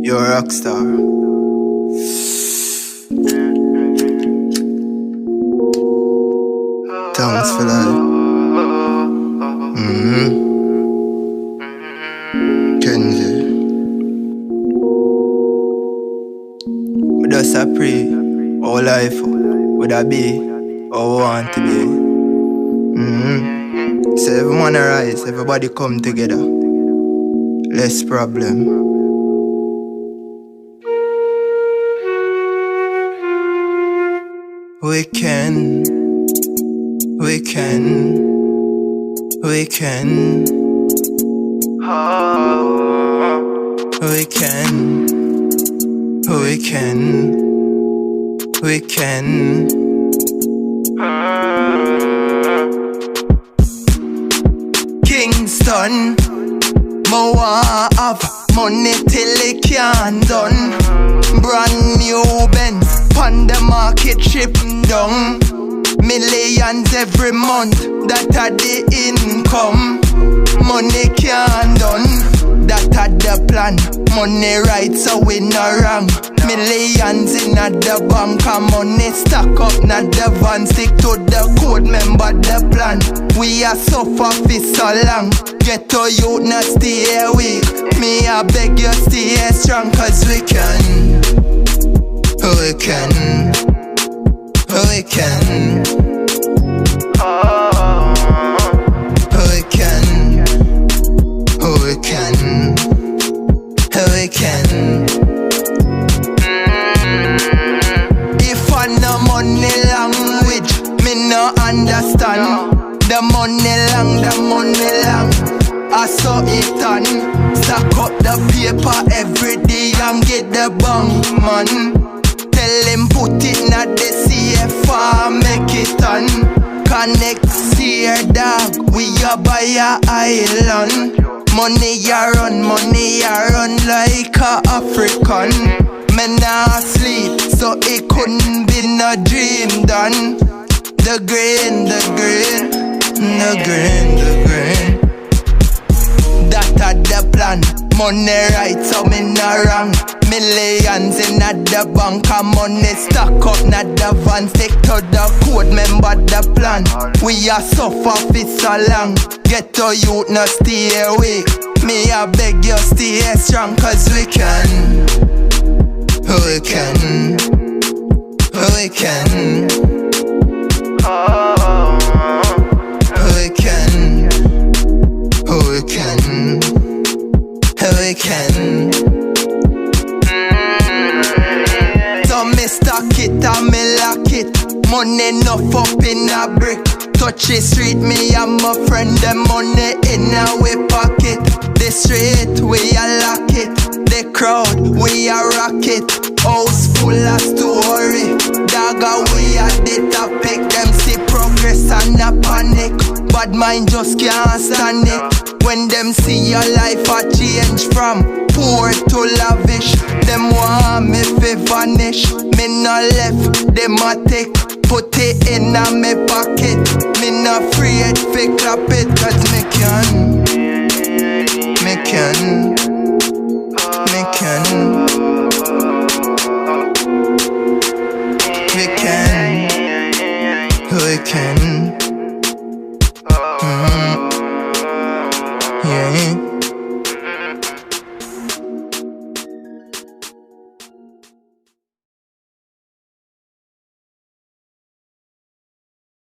You're a rock star. Thanks for life. Kenzie. We just a pray. All life would I be or want to be. So everyone arise, everybody come together. Less problem. We can. We can. We can. We can. We can. We can. Kingston, mo want have money till it can't done. Brand new Benz, pon the market ship down. Millions every month, that are the income. Money can't done, that are the plan. Money right, so we no wrong. Millions in a the bank, and money stack up, not the van. Stick to the code, remember the plan. We are suffer for so long. Get to you, not stay weak. Me I beg you stay strong, cause we can. We can. We can. We can. We can. We can. If I no money language, me no understand. The money long, the money long. I saw it on. Stack up the paper every day and get the bank, man. Tell him put it na the CFR, make it on. Connect here dog, we a buy a island. Money ya run like a African. Me nah sleep, so it couldn't be no dream done. The grain, the grain, the grain, the grain. That a the plan. Money right, so me no wrong. Millions in a the bank, and money stack up, not the van. Stick to the code, remember the plan. We a suffer for so long. Get to youth, no stay awake. Me I beg you stay strong, cause we can. We can. We can. We can. We can. We can. So me stock it and me lock it. Money enough up in a brick. Touch the street, me and my friend. The money in our pocket. The street, we a lock it. The crowd, we a rock it. House full of story. Dagger, we a the topic. Them see progress and a panic. Bad mind just can't stand it. When them see your life a change from poor to lavish. Them want me fi vanish. Me no left, them a take. Put it in a me pocket. Me no afraid fi clap it, cause me can.